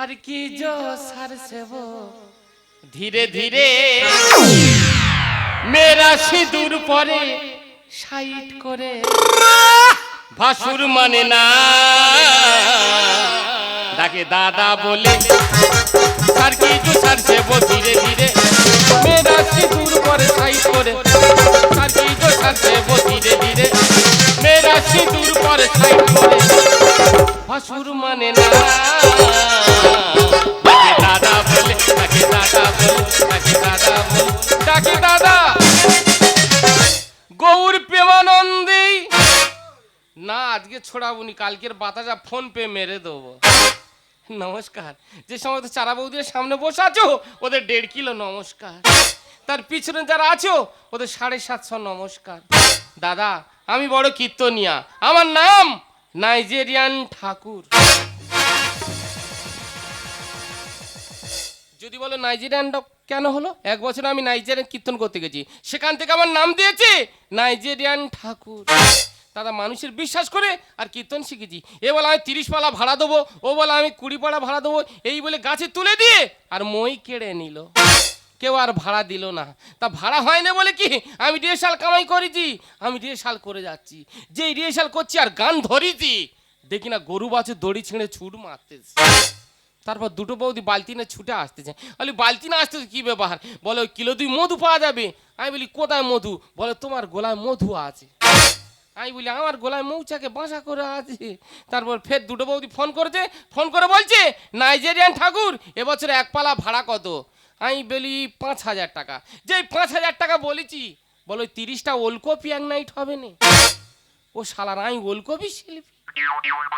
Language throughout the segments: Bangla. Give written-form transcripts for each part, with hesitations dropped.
सर की जो सर से वो धीरे धीरे मेरा सिंदूर परे साइड करे भासुर माने ना डाके दादा बोले सर की जो सर से वो धीरे धीरे मेरा सिंदूर परे साइड करे सर की जो सर से वो धीरे धीरे मेरा सिंदूर परे साइड करे भासुर माने ना डाके दादा बोले डाके दादा बोले डाके दादा बोले डाके दादा गौर प्रेमानंदी ना आज के छोड़ाबुनी कालकेर बाताजा फोन पे मेरे देবো নমস্কার যে সময় তো চারা বৌদির সামনে বসে আছো ওদের 1.5 কিলো নমস্কার তার পিছনে যারা আছো ওদের 750 নমস্কার দাদা আমি বড় কীর্তনিয়া আমার নাম নাইজেরিয়ান ঠাকুর যদি বলো নাইজেরিয়ান কেন হলো এক বছর আমি নাইজেরিয়ান কীর্তন করতে গেছি সেখান থেকে আমার নাম দিয়েছে নাইজেরিয়ান ঠাকুর দাদা মানুষের বিশ্বাস করে আর কীর্তন শিখেছি এ বলে আমি 30 পালা ভাড়া দেবো ও বলে আমি 20 পালা ভাড়া দেবো এই বলে গাছে তুলে দিয়ে আর মই কেড়ে নিল কেউ আর ভাড়া দিল না তা ভাড়া হয় না বলে কি আমি রিহার্সাল কামাই করেছি আমি রিহার্সাল করে যাচ্ছি যেই রিহার্সাল করছি আর গান ধরেছি দেখি না গরু বাছুর দড়ি ছিঁড়ে ছুট মারতেছে তারপর দুটো বৌদি বালতি নিয়ে ছুটে আসতেছে বলি বালতি না আসতেছে কী ব্যাপার বলে ওই কিলো 2 মধু পাওয়া যাবে আমি বলি কোথায় মধু বলে তোমার গলায় মধু আছে আমি বলি আমার গলায় মৌচাকে বাসা করে আছে তারপর ফের দুটো বৌদি ফোন করেছে ফোন করে বলছে নাইজেরিয়ান ঠাকুর এবছর এক পালা ভাড়া কত আমি বলি 5,000 টাকা যেই 5,000 টাকা বলেছি বলো 30টা ওলকপি এক নাইট হবে না ও শালার আমি ওলকপি শিল্পী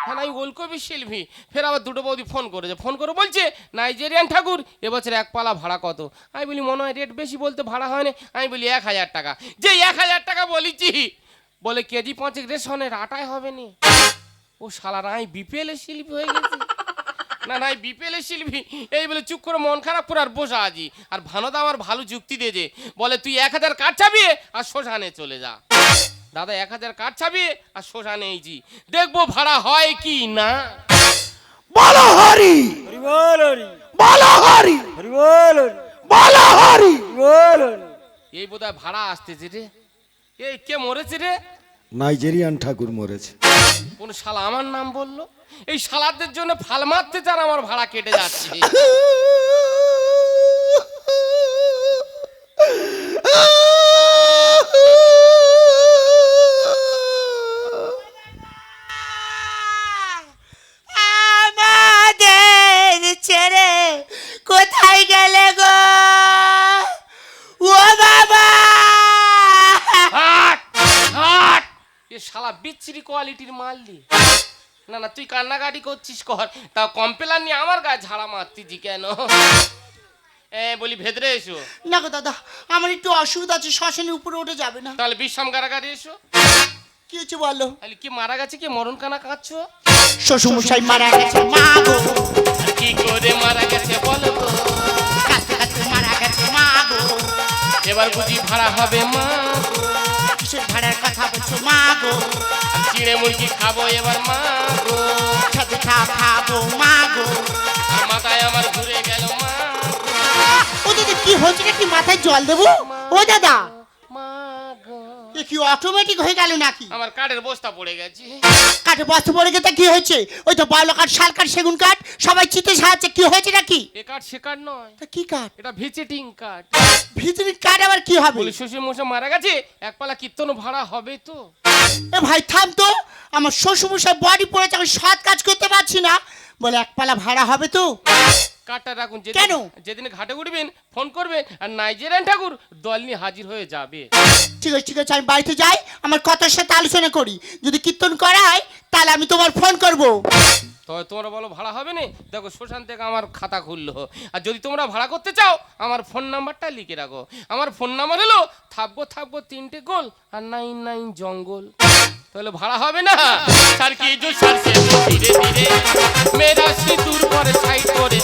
হ্যাঁ আমি ওলকপি শিল্পী ফের আবার দুটো বৌদি ফোন করেছে ফোন করে বলছে নাইজেরিয়ান ঠাকুর এবছর এক পালা ভাড়া কত আমি বলি মনে হয় রেট বেশি বলতে ভাড়া হয় না আমি বলি 1,000 টাকা যেই 1,000 টাকা বলেছি বলে কেজি 5 রেশনের আটায় হবে না ও শালার আমি বিপিএল এর শিল্পী হয়ে গেছি না না বিপিএল এর শিল্পী এই বলে চুপ করে মন খারাপ করে আর বসে আছি আর ভানদা আমার ভালো যুক্তি দিয়েছে বলে তুই 1000 কাঠ চাবিয়ে আর শ্মশানে চলে যা দাদা 1000 কাঠ চাবিয়ে আর শ্মশানে এইছি দেখবো ভাড়া হয় কি না বলো হরি বল হরি বলো হরি বল বলো হরি বল এই বোধহয় ভাড়া আসতেছে রে এই কে মরেছে রে নাইজেরিয়ান ঠাকুর মরেছে কোন শালা আমার নাম বললো এই শালাদের জন্য ফাল মারতে চার আমার ভাড়া কেটে যাচ্ছে আমাদের ছেড়ে কোথায় গেলে গো ও বাবা শালা বিচ্ছিরি কোয়ালিটির মাল দি না না তুই কান্নাকাটি করছিস কর তা কমপ্লেন নিয়ে আমার গায়ে ঝাড়া মারতিছি কেন বলি ভেতরে এসো না গো দাদা আমার একটু অসুবিধা আছে শ্মশানের উপরে উঠে যাবে না তাহলে বিশ্রাম কারাগারে এসো কি হচ্ছে বলো তাহলে কি মারা গেছে কি মরণ কানা কাঁদছো শ্বশুরমশাই মারা গেছে মা গো কি করে মারা গেছে বলো তো কাছে কাছে মারা গেছে মা গো এবার বুঝি ভাড়া হবে মা কিসের ভাড়ার কথা বলছো মা গো চিড়ে মুরগি খাবো এবার মা গো সাথে খাবো মা গো আর মাথায় আমার ঘুরে গেল মা ও দাদা কি হচ্ছে কি মাথায় জল দেবো ও দাদা মা গো এ কি অটোমেটিক হয়ে গেল নাকি আমার কাঠের বস্তা পড়ে গেছে কাঠে বস্তা পড়ে গেছে কি হয়েছে ওই তো বাউলা কাঠ শাল কাঠ সেগুন কাঠ সবাই চিতে সাহায্যে কি হয়েছে নাকি এ কাঠ সে কাঠ নয় তা কি কাঠ এটা ভিজিটিং কাঠ ভিতরে কাঠ আবার কি হবে বলি শ্বশুর মশাই মারা গেছে এক পালা কীর্তন ভাড়া হবে তো এ ভাই থাম তো আমার শ্বশুরমশাই বডি পড়েছে আমি সৎ কাজ করতে পারছি না বলে এক পালা ভাড়া হবে তো কাঠটা রাখুন কেন? যেদিন ঘাটে উঠবেন ফোন করবেন আর নাইজেরিয়ান ঠাকুর দল নিয়ে হাজির হয়ে যাবে ঠিক আছে আমি বাড়িতে যাই আমার কথার সাথে আলোচনা করি যদি কীর্তন করায় তাহলে আমি তোমার ফোন করব তবে তোমরা বলো ভাড়া হবে না দেখো শ্মশান থেকে আমার খাতা খুললো আর যদি তোমরা ভাড়া করতে চাও আমার ফোন নাম্বারটা লিখে রাখো আমার ফোন নাম্বার হলো থাকবো 3টে গোল আর 99 জঙ্গল তাহলে ভাড়া হবে না सर की जो सर से वो धीरे धीरे मेरा सिंदूर पर साइड करे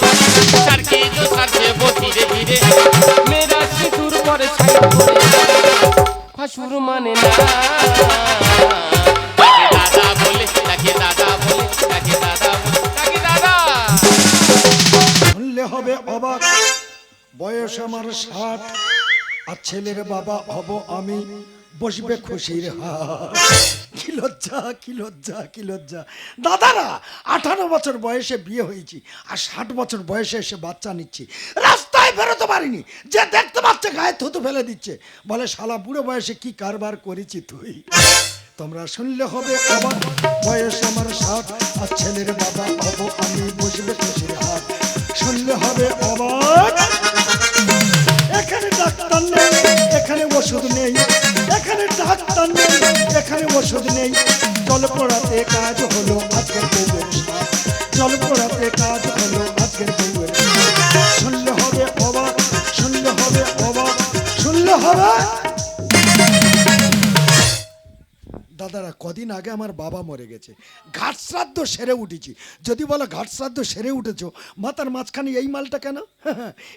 सर की जो सर से वो धीरे धीरे मेरा सिंदूर पर साइड करे भासुर माने ना दादा बोले ताके दादा बोले ताके दादा बोले ताके दादा শুনলে হবে অবাক, বয়স আমার 60, আর ছেলের বাবা হব আমি, বসবে খুশির হাট। কি লজ্জা, কি লজ্জা, কি লজ্জা। দাদারা 18 বছর বয়সে বিয়ে হয়েছি, আর 60 বছর বয়সে এসে বাচ্চা নিচ্ছি। রাস্তায় বেরোতে পারিনি, যে দেখতে পাচ্ছে গায়ে থুতু ফেলে দিচ্ছে, বলে শালা বুড়ো বয়সে কি কারবার করেছি তুই। তোমরা শুনলে হবে অবাক, বয়স আমার 60, আর ছেলের বাবা হব আমি, বসবে খুশির হাট। শুনলে হবে অবাক, এখানে ডাক্তার নেই, এখানে ওষুধ নেই, এখানে ডাক্তার নেই, এখানে ওষুধ নেই। জল পড়াতে কাজ হলো আজকের বউয়ের সাথ, জল পড়াতে কাজ হলো আজকের বউয়ের সাথ। শুনলে হবে অবাক, শুনলে হবে অবাক, শুনলে হবে। দাদারা কদিন আগে আমার বাবা মরে গেছে, ঘাট শ্রাদ্ধ সেরে উঠেছি। যদি বলো ঘাট শ্রাদ্ধ সেরে উঠেছো, মাথার মাঝখানে এই মালটা কেন?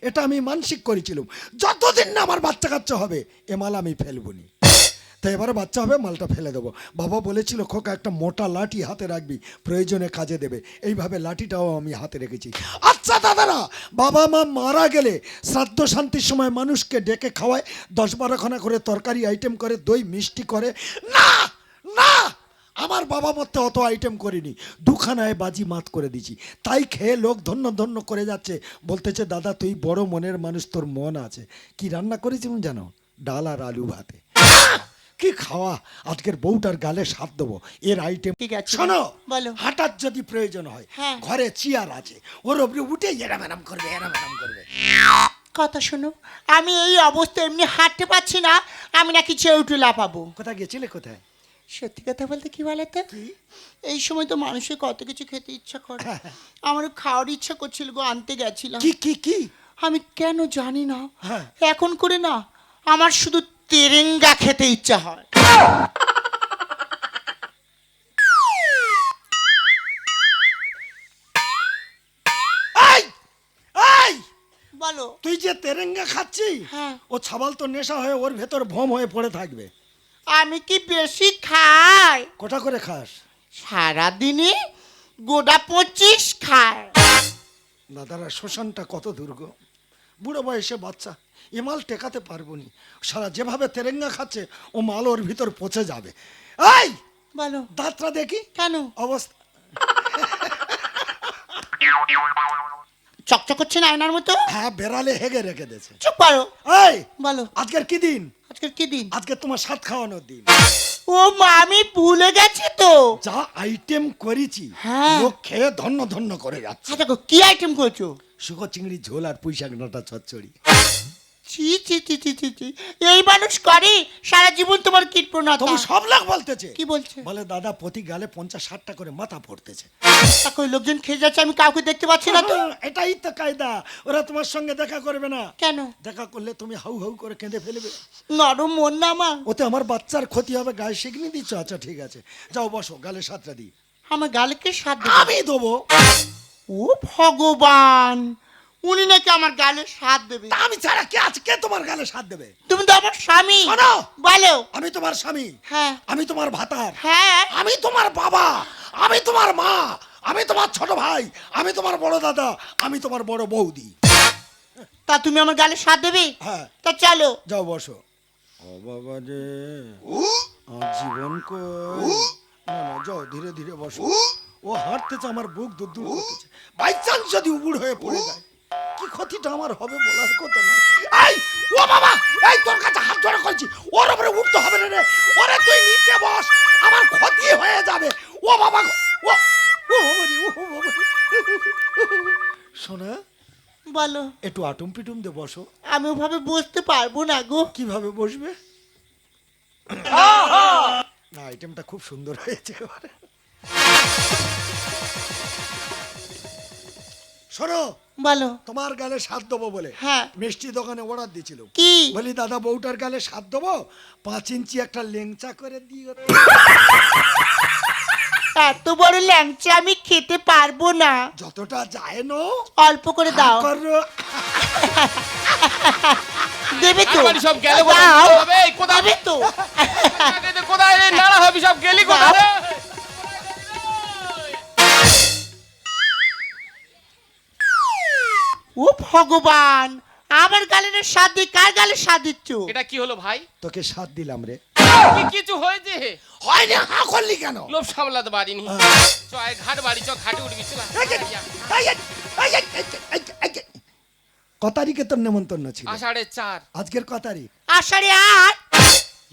এটা আমি মানসিক করেছিলাম, যতদিন না আমার বাচ্চা কাচ্চা হবে এ মাল আমি ফেলবনি। তাই এবারে বাচ্চা হবে, মালটা ফেলে দেবো। বাবা বলেছিল খোকা একটা মোটা লাঠি হাতে রাখবি, প্রয়োজনে কাজে দেবে। এইভাবে লাঠিটাও আমি হাতে রেখেছি। আচ্ছা দাদারা, বাবা মা মারা গেলে শ্রাদ্ধ শান্তির সময় মানুষকে ডেকে খাওয়ায়, 10-12খানা করে তরকারি আইটেম করে, দই মিষ্টি করে। না না, আমার বাবা মতে অত আইটেম করিনি, 2খানায় বাজি মাত করে দিছি। তাই খেয়ে লোক ধন্য ধন্য করে যাচ্ছে, বলতেছে দাদা তুই বড় মনের মানুষ, তোর মন আছে। কি রান্না করেছি জানো? ডাল আর আলু ভাতে। কি খাওয়া! আজকের বউটার গালে সাপ দেবো, এর আইটেম। ঠিক আছে, শোনো, বলো। হাঁটার যদি প্রয়োজন হয়, হ্যাঁ। ঘরে চেয়ার আছে, ওর উপরে উঠে এরা ম্যাডাম করবে, এরা ম্যাডাম করবে। কথা শোনো, আমি এই অবস্থায় এমনি হাঁটতে পারছি না, আমি নাকি চেয়ে উঠে লাফাবো। কোথায় গেছিলে, কোথায়? সত্যি কথা বলতে কি বলতো, এই সময় তো মানুষের কত কিছু খেতে ইচ্ছা করে, আমারও খাওয়ার ইচ্ছা করছিল গো, আনতে গেছিলাম। কি কি কি? আমি কেন জানি না, হ্যাঁ। এখন করে না আমার শুধু তেরেঙ্গা খেতে ইচ্ছা হয়। এই এই, বলো। তুই যে তেরেঙ্গা খাচ্ছি, হ্যাঁ। ও ছাবাল তো নেশা হয়ে ওর ভেতর ভম হয়ে পড়ে থাকবে। আমি কি বেশি খাই? কটা করে খাস? সারাদিনে গোটা 25 খায়। দাদারা শ্মশানটা কত দুর্গ, বুড়ো বয়সে বাচ্চা, এ মাল টেকাতে পারবো নি। সারা যেভাবে তেরেঙ্গা খাচ্ছে, ও মাল ওর ভিতর পচে যাবে। এই বলো। দাঁতটা দেখি কেন? অবস্থা চকচক করছে না আয়নার মতো? হ্যাঁ, বেড়ালে হেগে রেখে দিয়েছে। চুপ করো। এই বলো। আজকের কি দিন? আজকের কি দিন? আজকে তোমার সাত খাওয়ানোর দিন। ও মা, আমি ভুলে গেছি তো। যা আইটেম করেছি, হ্যাঁ। লোক খেয়ে ধন্য ধন্য করে যাচ্ছে। আচ্ছা গো, কি আইটেম করছো? শুকো চিংড়ি ঝোল আর পুঁইশাক ডাঁটা চচ্চড়ি। ছি ছি ছি ছি ছি ছি, এই মানুষ করে সারা জীবন তোমার কীটপ্রণতা। তবু সব লোক বলতেছে। কি বলছে? বলে দাদা প্রতি গালে 50-60টা করে মাথা পড়তেছে। তাকে লোকজন খেয়ে যাচ্ছে, আমি কাউকে দেখতে পাচ্ছি না তো। এটাই তো কায়দা, ওরা তোমার সঙ্গে দেখা করবে না। কেন? দেখা করলে তুমি হাউ হাউ করে কেঁদে ফেলবে। নরম মন না আমার। ওতে আমার বাচ্চার ক্ষতি হবে, গায়ে শিখনি দিচ্ছ। আচ্ছা ঠিক আছে, যাও বসো, গালে সাতটা দিই। আমার গালকে সাথ দেবে? আমি দেবো। ও ভগবান, উনি নাকি আমার গালে সাথ দেবে? তা আমি ছাড়া কে আছে, কে তোমার গালে সাথ দেবে? তুমি তো আমার স্বামী। শোনো, বলো। আমি তোমার স্বামী, হ্যাঁ। আমি তোমার ভাতার, হ্যাঁ। আমি তোমার বাবা, আমি তোমার মা, আমি তোমার ছোট ভাই, আমি তোমার বড় দাদা, আমি তোমার বড় বৌদি। তা তুমি আমার গালে সাথ দেবে? হ্যাঁ। তা চলো। যাও বসো। ও বাবা রে, আমার জীবন কই। না না, যাও ধীরে ধীরে বসো। ও হাঁটতেছে, আমার বুক দুধ দুধ করতেছে। বাই চান্স যদি উবুড় হয়ে পড়ে যায়, কি ক্ষতিটা আমার হবে বলার কথা না। এই ও বাবা, এই তোর কাছে হাত ধরে করছি, ওর উপরে উঠতে হবে না রে। ওরে তুই নিচে বস, আমার ক্ষতি হয়ে যাবে। ও বাবা, ও ও বাবা রে, ও বাবা রে। শোনা, বলো। একটু আটুম পিটুম দে বসো। আমি ওভাবে বসতে পারবো না গো। কিভাবে বসবে? না, আইটেমটা খুব সুন্দর হয়েছে। শোনো, বলো। তোমার গালে সাত দেবো বলে হ্যাঁ। মিষ্টি দোকানে অর্ডার দিয়েছিল। কি? বলি দাদা বউটার গালে সাত দেবো, 5 ইঞ্চি একটা লেংচা করে দিও। এত বড় ল্যাংচা আমি খেতে পারবো না। যতটা যায় না, অল্প করে দাও। দেবে তো? আমার সব গেলে দাও। হবে কোথায় দেবে তো? কোথায় রে নাড়া হবে সব গেলি কোথায় রে? ও ভগবান, আমার গালে না স্বাদ দিই, কার গালে স্বাদ দিচ্ছ? এটা কি হলো ভাই? তোকে সাথ দিলাম রে। কি কিছু হয়েছে? হয় না, হা করলি কেন? লোভ সামলাতে পারিনি। চ আয় ঘাট বাড়ি, চ ঘাটে উঠবি, চল। ক তারিখে তোর নেমন্তন্ন ছিল? আষাঢ়ে 4। আজকের ক তারিখ? আষাঢ়ে 8।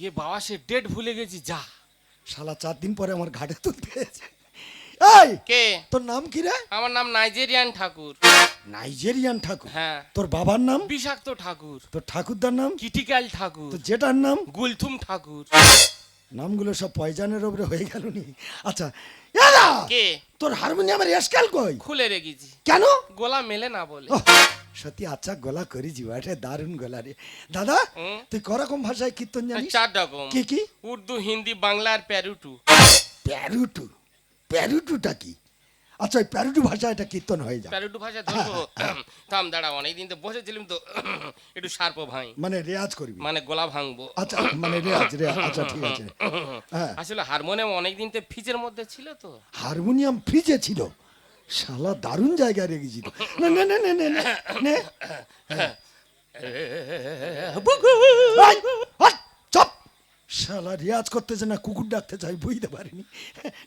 এ বাবা, সে ডেট ভুলে গেছি যা। শালা 4 দিন পরে আমার ঘাটে তুলতে এসেছে। এই, কে? তোর নাম কি রে? আমার নাম নাইজেরিয়ান ঠাকুর। নাইজেরিয়ান ঠাকুর? হ্যাঁ। তোর বাবার নাম? বিষাক্ত ঠাকুর। তোর ঠাকুরদার নাম? কিটিক্যাল ঠাকুর। তোর জেঠার নাম? গুলথুম ঠাকুর। নামগুলো সব পয়জানের উপরে হয়ে গেল নি। আচ্ছা, এরা কে? তোর হারমোনিয়ামের স্কেল কই? খুলে রেখেছি। কেন? গলা মেলে না বলে। ওহ, সত্যি আচ্ছা গলা করেছি, এটা দারুণ গলা রে। দাদা, হুম? তুই করকম ভাষায় কীর্তন জানিস? 4 রকম। কি কি? উর্দু, হিন্দি, বাংলা আর প্যারুটু। প্যারুটু? প্যারুটুটা কি? আচ্ছা, ওই প্যারুটু ভাষা এটা কীর্তন হয়ে যায়। প্যারুটু ভাষা ধরবো? থাম দাঁড়া, অনেকদিন তো বসেছিলাম তো, একটু সারপো ভাই, মানে রেয়াজ করবি? মানে গলা ভাঙবো। আচ্ছা, মানে রেয়াজ রেয়াজ, আচ্ছা ঠিক আছে। হ্যাঁ, আসলে হারমোনিয়াম অনেকদিন তো ফ্রিজের মধ্যে ছিল তো। হারমোনিয়াম ফ্রিজে ছিল? শালা দারুণ জায়গায় রেখেছি তো। না না না না না না, নে। এই, হট, চুপ! শালা রেয়াজ করতেছে না কুকুর ডাকতে চাই, বুঝতে পারিনি।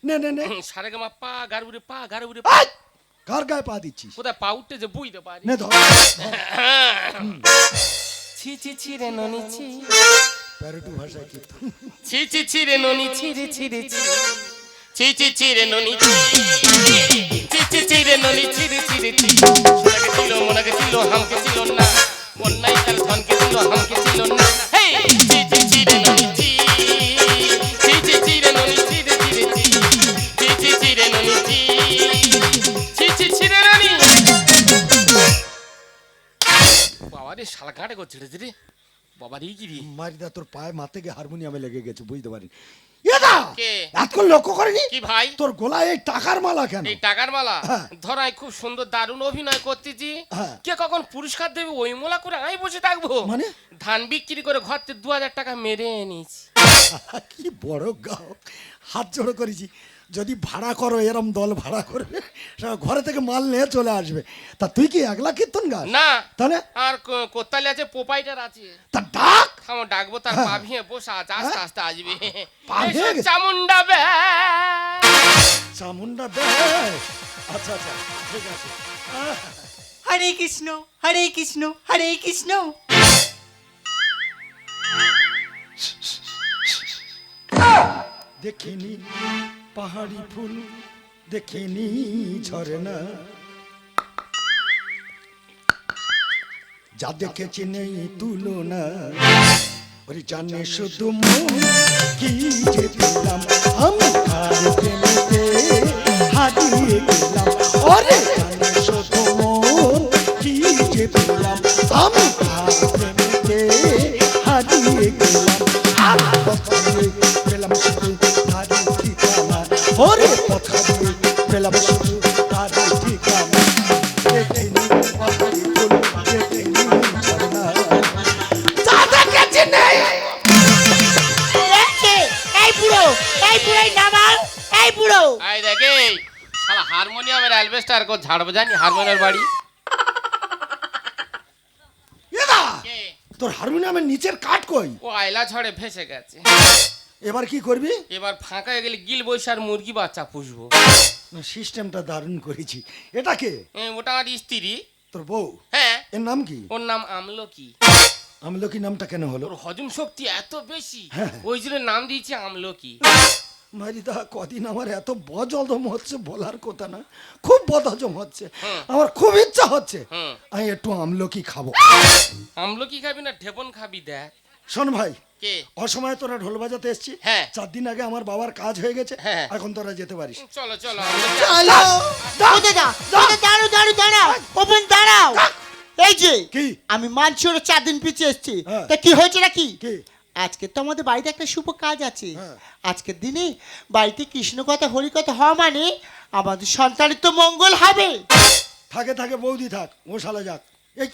নে নে নে। সারে গামা পা, গারুরে পা, গারুরে এই, কার গায়ে পা দিচ্ছিস? কোথায় পা উঠতে যে বুঝতে পারি। নে ধর। ছি ছি ছি রে ননি ছি, প্যারুটু ভাষায় কীর্তন। ছি ছি ছি রে ননি ছি রে ছি রে ছি, ছি ছি ছি রে ননি ছি, ছি ছি ছি রে ননি ছি রে ছি রে ছি। সোনাকে ছিল, মোনাকে ছিল, হামকে ছিল না, বন্যাই তার ধনকে ছিল, হামকে ছিল না। হেই, ছি ছি ছি রে ননি ছি, ছি ছি ছি রে ননি ছি রে ছি রে ছি, ছি ছি ছি রে ননি ছি, ছি ছি ছি রে ননি। বাবা রে, শালা গাঁটে করছে রে বাবা রে, কি রে? মারিদা, তোর পায়ে মাথে গিয়ে হারমোনিয়ামে লেগে গেছে, বুঝতে পারিনি। এদা, কে? এতক্ষণ লক্ষ্য করিনি কি ভাই? তোর গলায় এই টাকার মালা কেন? এই টাকার মালা হ্যাঁ। ধরাই খুব সুন্দর দারুণ অভিনয় করতেছি। হ্যাঁ। কে কখন পুরস্কার দেবে ওই মোলা করে আমি বসে থাকবো? মানে? ধান বিক্রি করে ঘর থেকে 2000 টাকা মেরে এনেছি। কি বড় গায়ক, হাত জোড়ো করেছি। যদি ভাড়া করো, এরম দল ভাড়া করবে, সব ঘরে থেকে মাল নিয়ে চলে আসবে। তা তুই কি একলা কীর্তন গাস? না, তাহলে আর কোত্তালি আছে, পোপাইটার আছে। তা ডাক। থামো, ডাকবো, তার পা ভেঙে বসে আছে, আস্তে আস্তে আসবে। পা এসো ভেঙে? চামুন্ডা বে। চামুন্ডা বে। আচ্ছা আচ্ছা, ঠিক আছে। হরে কৃষ্ণ, হরে কৃষ্ণ, হরে কৃষ্ণ। দেখিনি পাহাড়ি ফুল, দেখিনি ঝরনা, যা দেখেছি নেই তুলনা। ওরে জানে শুধু মন কি যে দিলাম আমি, আর প্রেমেতে হারিয়ে গেলাম। ওরে জানে শুধু মন কি যে দিলাম আমি, আর প্রেমেতে হারিয়ে গেলাম। আর কথা দিয়ে পেলাম শুধু তারই ঠিকানা। ওরে কথা দিয়ে পেলাম শুধু তারই ঠিকানা। দেখিনি পাহাড়ি ফুল, দেখিনি ঝরনা, যা দেখেছি নেই। এই বুড়ো, এই বুড়ো নামাও, এই বুড়ো। আই দেখে, শালা হারমোনিয়ামের অ্যালবেস্টার কো ঝাড়বো জানি, হারমোনিয়ামের বাড়ি। এদা, কে? তোর হারমোনিয়ামের নিচের কাঠ কই? ও আয়লা ঝড়ে ভেসে গেছে। এবার কি করবি? এবার ফাঁকা হয়ে গেলে গিল বৈশার মুরগি বাচ্চা পুষবো। সিস্টেমটা দারুণ করেছি। এটা কে? ওটা আমার স্ত্রী। তোর বউ? হ্যাঁ, এর নাম কি? ওর নাম আমলকি। আমলকি নামটা কেন হলো? ওর হজম শক্তি এত বেশি, হ্যাঁ। ওই জন্য নাম দিয়েছি আমলকি। মারিদা, কদিন আমার এত বদহজম হচ্ছে বলার কথা না, খুব বদহজম হচ্ছে। হুম। আমার খুব ইচ্ছা হচ্ছে হুম। আমি একটু আমলকি খাবো। আমলকি খাবি না ঢেপন খাবি দেখ। শোন ভাই, কে? অসময়ে তোরা ঢোল বাজাতে এসছি। হ্যাঁ। 4 দিন আগে আমার বাবার কাজ হয়ে গেছে, হ্যাঁ। এখন তোরা যেতে পারিস। চলো চলো আমলকি। চলো। দাদা, দাদা, দাঁড়াও, দাঁড়াও, দাঁড়াও, ওপেন দাঁড়াও। এই যে কি? আমি মানসুরে 4 দিন পিছিয়ে এসেছি, হ্যাঁ। তা কি হয়েছে নাকি? কি? আজকে তো আমাদের বাড়িতে একটা শুভ কাজ আছে। হ্যাঁ। আজকের দিনে বাড়িতে কৃষ্ণ কথা হরি কথা হওয়া মানে আমাদের সন্তানের তো মঙ্গল হবে। থাকে থাকে বৌদি থাক, ও শালা যাক। এই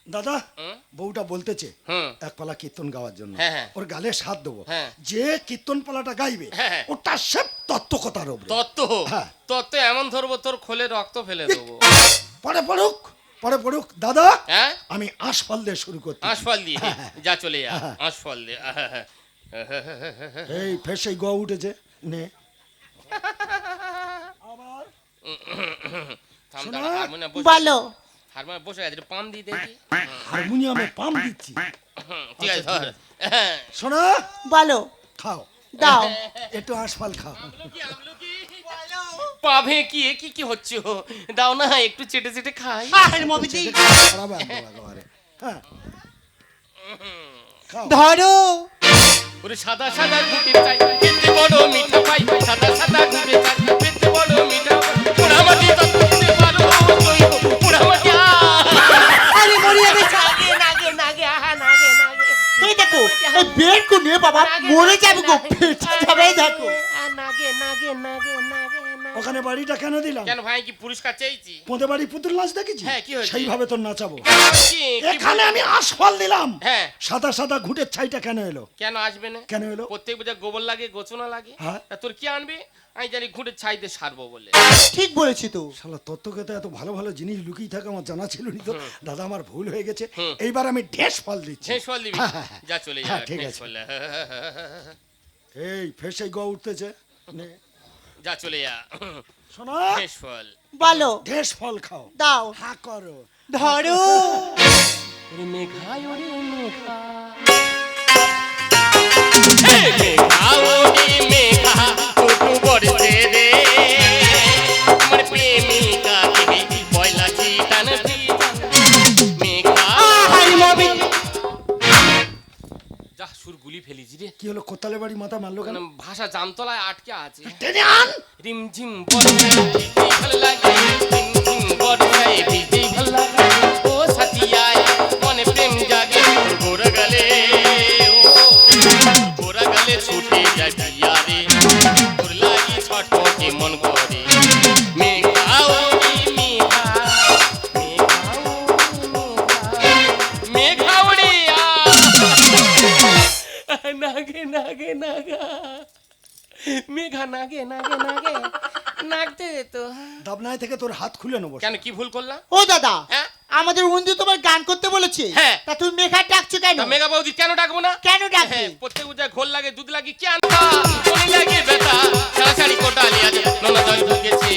দাদা, হুম? বউটা বলতেছে হুম। এক পালা কীর্তন গাওয়ার জন্য। হ্যাঁ, হ্যাঁ। ওর গালে সাথ দেবো। হ্যাঁ। যে কীর্তন পালাটা গাইবে হ্যাঁ। ওটা সব তত্ত্বকথার উপরে। তত্ত্ব? হ্যাঁ। তত্ত্ব এমন ধরবো তোর খোলে রক্ত ফেলে দেবো। পরে পড়ুক, পরে পড়ুক দাদা। হ্যাঁ আমি আশফল দিয়ে শুরু করতে। আশফল দিয়ে যা চলে যা আশফল দিয়ে এই ফেসে গ উঠেছে নে। আবার থাম শোনো। দাঁড়া, হারমোনিয়াম বসে বলো হারমোনিয়াম বসে আছে, একটু পাম দিয়ে দেখি। হারমোনিয়ামে পাম দিচ্ছি। ঠিক আছে ধর। শোনা বলো খাও, দাও একটু আশফল খাও। পা ভেঁকিয়ে কি কি হচ্ছে ও? দাও না একটু চেটে চেটে খাই। আরে মমিজি খারাপ একদম একেবারে। হ্যাঁ খাও। ধরো ওরে সাদা সাদা ঘুটে চাই পেতে বড় মিঠা পাই, সাদা সাদা ঘুটে চাই পেতে বড় মিঠা পাই, পোড়ামাটি তত দিতে পারো তুই পোড়ামাটি। আরে মরে যাবে নাগে নাগে নাগে আহা নাগে নাগে এই দেখো এই বেড কো নিয়ে বাবা মরে যাবে গো ফেটে যাবে দেখো নাগে নাগে নাগে নাগে। ওখানে বাড়িটা কেন দিলাম? কেন ভাই কি পুরস্কার চেয়েছি? পোঁদে বাড়ি পুতুল নাচ দেখেছি? হ্যাঁ, কি হয়েছে? সেইভাবে তোর নাচাবো। কি এখানে আমি আশফল দিলাম। হ্যাঁ সাদা সাদা ঘুটের ছাইটা কেন এলো? কেন আসবে না? কেন এলো? প্রত্যেক পূজা গোবর লাগে গোচনা লাগে। হ্যাঁ। তা তোর কি আনবি? আমি জানি ঘুটে ছাইতে সারবো বলে। ঠিক বলেছি তো শালা তত্ত্বকে তো এত ভালো ভালো জিনিস লুকিয়ে থাকে আমার জানা ছিল না তো। দাদা আমার ভুল হয়ে গেছে। এইবার আমি ঢেস ফল দিচ্ছি। শেষ ফল দিবি? হ্যাঁ, হ্যাঁ, হ্যাঁ। যা চলে যা হ্যাঁ, ঠিক শেষ আছে। ফল। এই ফেসে গ উঠতেছে নে। যা চলে যা শোনা শেষ ফল। বলো ঢেস ফল খাও। দাও হা করো। ধরো ওরে মেঘা ওরে মেঘা, হে মেঘা ওরে মেঘা টুটু বর্ষে রে আমার প্রেমিকা কে পয়লা চিতান মেঘা। আরে মমিজি যা সুর গুলি ফেলিছি রে। কি হলো? কোতালে বাড়ি মাথা মারলো কেন? ভাষা জামতলায় আটকে আছে। টেনে আন। রিমঝিম বর্ষায় ভিজতেই ভালো লাগে, রিমঝিম বর্ষায় ভিজতেই ভালো লাগে, ও সাথিয়ায় মনে প্রেম জাগে গোরা গালে, ও গোরা গালে ছুটে যায় বিয়া রে, তোর লাগি ছটফটে মন করে মেঘা ওরে মেঘা, মেঘা ওরে মেঘা, মেঘা ওরে নাগে নাগে নাগা, মেঘা নাগে নাগে নাগে নাগতে তো। দাবনায় থেকে তোর হাত খুলে নেবো। কেন কি ভুল করলাম? ও দাদা হ্যাঁ? আমাদের বন্ধু তোমার গান করতে বলেছে হ্যাঁ। তা তুমি মেঘা ডাকছো কেন? তা মেঘা বৌদি কেন ডাকবো না? কেন ডাকবে? হ্যাঁ, প্রত্যেক পূজায় ঘোল লাগে দুধ লাগে কি আনতা মনে লাগে বেটা সারা শাড়ি কোটা লিয়া যে ননদ ঢুকেছে।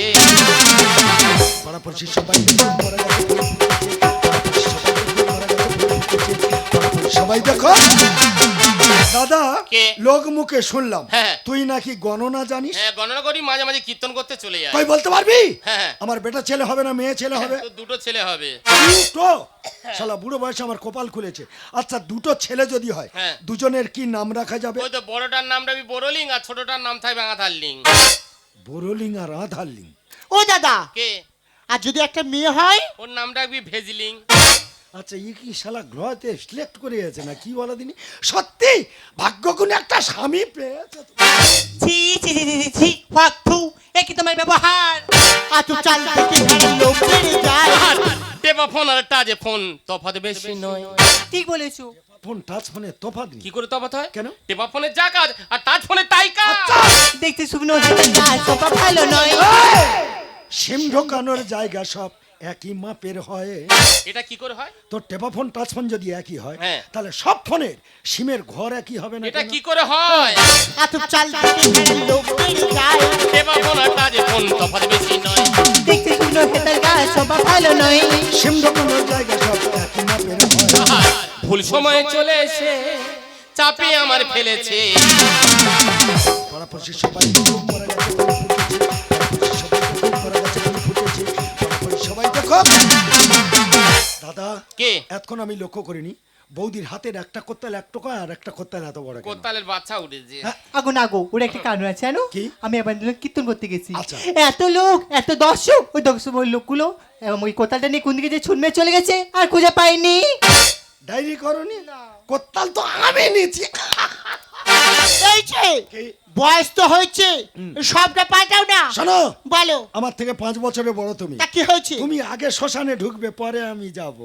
পাড়াপড়শি সবাই মারা গেছে। সবাই দেখো দাদা কে? লোক মুখে শুনলাম হ্যাঁ। তুই নাকি গণনা জানিস। হ্যাঁ গণনা করি, মাঝে মাঝে কীর্তন করতে চলে যায়। কই বলতে পারবি? হ্যাঁ আমার বেটা ছেলে হবে না মেয়ে ছেলে হবে? তো দুটো ছেলে হবে। দুটো? শালা বুড়ো বয়সে আমার কপাল খুলেছে। আচ্ছা দুটো ছেলে যদি হয় হ্যাঁ। দুজনের কি নাম রাখা যাবে? ওই তো বড়টার নাম রাখবি বড়লিং আর ছোটটার নাম থাকবে আঙাথারলিং। বড়লিং আর আধারলিং। ও দাদা কে? আর যদি একটা মেয়ে হয়? ওর নাম রাখবি ভেজলিং। আচ্ছা ই কি শালা গ্রহতে সিলেক্ট করে গেছে না কি বলা দিনি? সত্যি ভাগ্যগুণ একটা স্বামী পেয়েছে তো। ছি ছি ছি ছি ছি ফাকু এ কি তোমার ব্যবহার? আজ চাল থেকে লোক বেড়ে যায়। টেপা ফোন আর টাচে ফোন তফাৎ বেশি নয়। ঠিক বলেছো। ফোন টাচ ফোনে তফাৎ নেই। কি করে তফাৎ হয়? কেন? টেপা ফোনের যা কাজ আর টাচ ফোনের তাই কাজ। দেখতে শুকনো হেঁটে যায় সোফা ভালো নয়। সিম ঢোকানোর জায়গা সব একই মাপের হয়। এটা কি করে হয়? তোর টেপা ফোন টাচ ফোন যদি একই হয় হ্যাঁ। তাহলে সব ফোনের সিমের ঘর একই হবে না? এটা কেন? কি করে হয়? আজ চাল থেকে লোক বেড়ে যায়। টেপা ফোন আর টাচে ফোন তফাৎ বেশি নয়। দেখতে শুকনো হেঁটে যায় সোফা ভালো নয়। সিম ঢোকানোর জায়গা সব একই মাপের হয়। ভুল সময়ে চলে এসে চাপে আমার ফেলেছে। পাড়াপড়শি সবাই খুব মারা গেছে, পাড়াপড়শি সবাই খুব মারা গেছে, ফুটেছে। পাড়াপড়শি সবাই দেখো দাদা কে? এতক্ষণ আমি লক্ষ্য করিনি বৌদির হাতের একটা কোত্তাল এক টোকা আর একটা কোত্তাল এত বড় কেন? কোত্তালের বাচ্চা উঠেছে। হ্যাঁ। আগো ওর একটা কারণ আছে জানো? কি? আমি এবার কীর্তন করতে গেছি। আচ্ছা। এত লোক এত দর্শক ওই দর্শক ওই লোকগুলো ওই কোতালটা নিয়ে কোন দিকে যে ছুটমে চলে গেছে আর খুঁজে পাইনি। ডায়েরি করনি? কোত্তাল তো আমি নিয়েছি। এই যে কি? বয়স তো হয়েছে সবটা পাঠাও না। শোনো বলো আমার থেকে 5 বছরের বড় তুমি। তা কি হয়েছে? তুমি আগে শ্মশানে ঢুকবে পরে আমি যাব।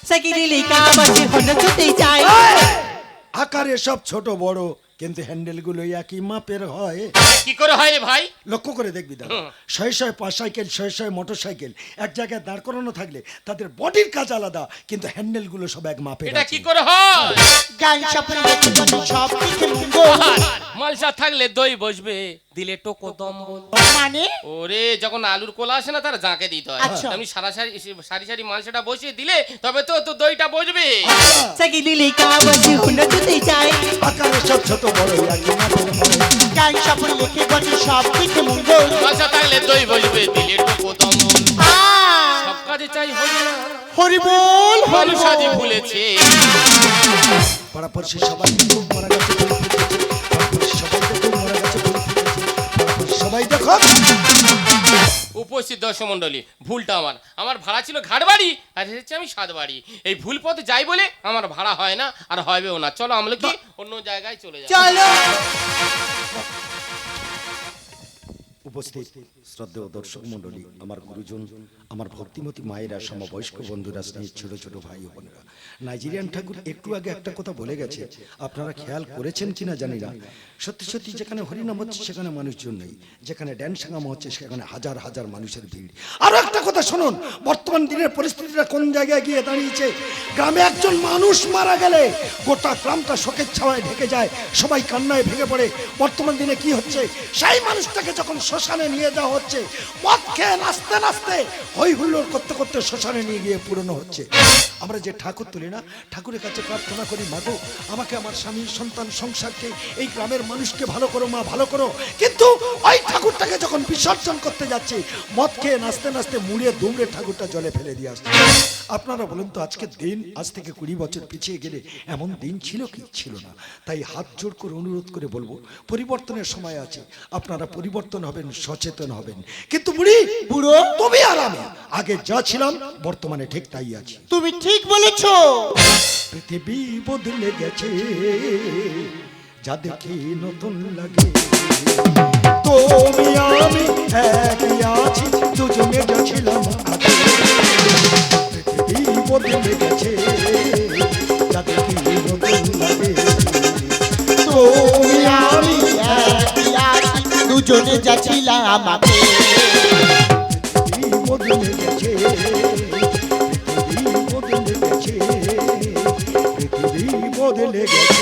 সাইকেলে কাবাসে হন্ডা ছুটে যায়। আকারে সব ছোট বড় কিন্তু হ্যান্ডেলগুলো একই মাপের হয়। কি করে হয় রে ভাই? লক্ষ্য করে দেখবি দাদা, শয়ে শয়ে পা সাইকেল, শয়ে শয়ে মোটর সাইকেল এক জায়গায় দাঁড় করানো থাকলে তাদের বডির কাজ আলাদা, কিন্তু হ্যান্ডেলগুলো সব এক মাপের এটা আছে। কি করে হয়? গান স্বপ্নে দেখে গত সব দিকে মঙ্গল। মালসা থাকলে দই বসবে, দিলে টোকো দম্বল। মানে ওরে যখন আলুর কোলা আসে না, তারা জাঁকে দিতে হয়। আচ্ছা। আমি সারি সারি মালসাটা বসিয়ে দিলে তবে তো তো দইটা বসবে। সগিলি কাবজি হুন দিতে চাই। আকারে সব ছোট বড় একই মাপের হয়। গান স্বপ্নে দেখে গত সব দিকে মঙ্গল। মালসা থাকলে দই বসবে, দিলে টোকো দম্বল। সব কাজে চাই হরি না, হরি বল হরি মানুষ আজই ভুলেছে। পাড়াপড়শি সবাই খুব মারা গেছে, পাড়াপড়শি সবাই খুব মারা গেছে, পাড়াপড়শি সবাই দেখো। উপস্থিত দর্শক মণ্ডলী, ভুলটা আমার ভাড়া ছিল ঘাটবাড়ি আর এসেছে আমি সাতবাড়ি। এই ভুল পথে যাই বলে আমার ভাড়া হয় না আর হবেও না। চলো আমরা কি অন্য জায়গায় চলে যাই। চলো। উপস্থিত শ্রদ্ধেয় দর্শক মণ্ডলী, আমার গুরুজন, আমার ভক্তিমতী মায়েরা, সমবয়স্ক বন্ধুরা, স্নেহের ছোট ছোট ভাই ও বোনেরা, নাইজেরিয়ান ঠাকুর একটু আগে একটা কথা বলে গেছে, আপনারা খেয়াল করেছেন কিনা জানি না। সত্যি সত্যি যেখানে হরিনাম হচ্ছে সেখানে মানুষজন নেই, যেখানে ড্যান্স সাঙ্গামা হচ্ছে সেখানে হাজার হাজার মানুষের ভিড়। আরও একটা কথা শুনুন, বর্তমান দিনের পরিস্থিতিটা কোন জায়গায় গিয়ে দাঁড়িয়েছে। গ্রামে একজন মানুষ মারা গেলে গোটা গ্রামটা শোকের ছাওয়ায় ঢেকে যায়, সবাই কান্নায় ভেঙে পড়ে। বর্তমান দিনে কি হচ্ছে, সেই মানুষটাকে যখন শ্মশানে নিয়ে যাওয়া হচ্ছে, মদ খেয়ে নাচতে নাচতে হই হুল্লোড় করতে করতে শ্মশানে নিয়ে গিয়ে পুরনো হচ্ছে। আমরা যে ঠাকুর তুলি না, ঠাকুরের কাছে প্রার্থনা করি, মাগো আমাকে, আমার স্বামী, সন্তান, সংসারকে, এই গ্রামের মানুষকে ভালো করো মা, ভালো করো। কিন্তু ওই ঠাকুরটাকে যখন বিসর্জন করতে যাচ্ছে, মদ খেয়ে নাচতে নাচতে মুড়িয়ে দুমড়ে ঠাকুরটা জলে ফেলে দিয়ে আসছে। আপনারা বলুন তো, আজকের দিন আজ থেকে 20 বছর পিছিয়ে গেলে এমন দিন ছিল কি? ছিল না। তাই হাত জোড় করে অনুরোধ করে বলবো, পরিবর্তনের সময় আছে, আপনারা পরিবর্তন হবেন, সচেতন হবেন। কিন্তু বুড়ো তুমি আর আমি আগে যা ছিলাম বর্তমানে ঠিক তাই আছি। তুমি ঠিক বলেছো। পৃথিবী বদলে গেছে, যা দেখি নতুন লাগে। তুমি আমি একই আছি, দুজনে যা ছিলাম আগে। পৃথিবী বদলে গেছে, যা দেখি নতুন লাগে। তুমি আমি একই আছি, দুজনে যাচ্ছিলাম আমাকে। পৃথিবী বদলে গেছে, পৃথিবী বদলে গেছে, পৃথিবী বদলে গেছে।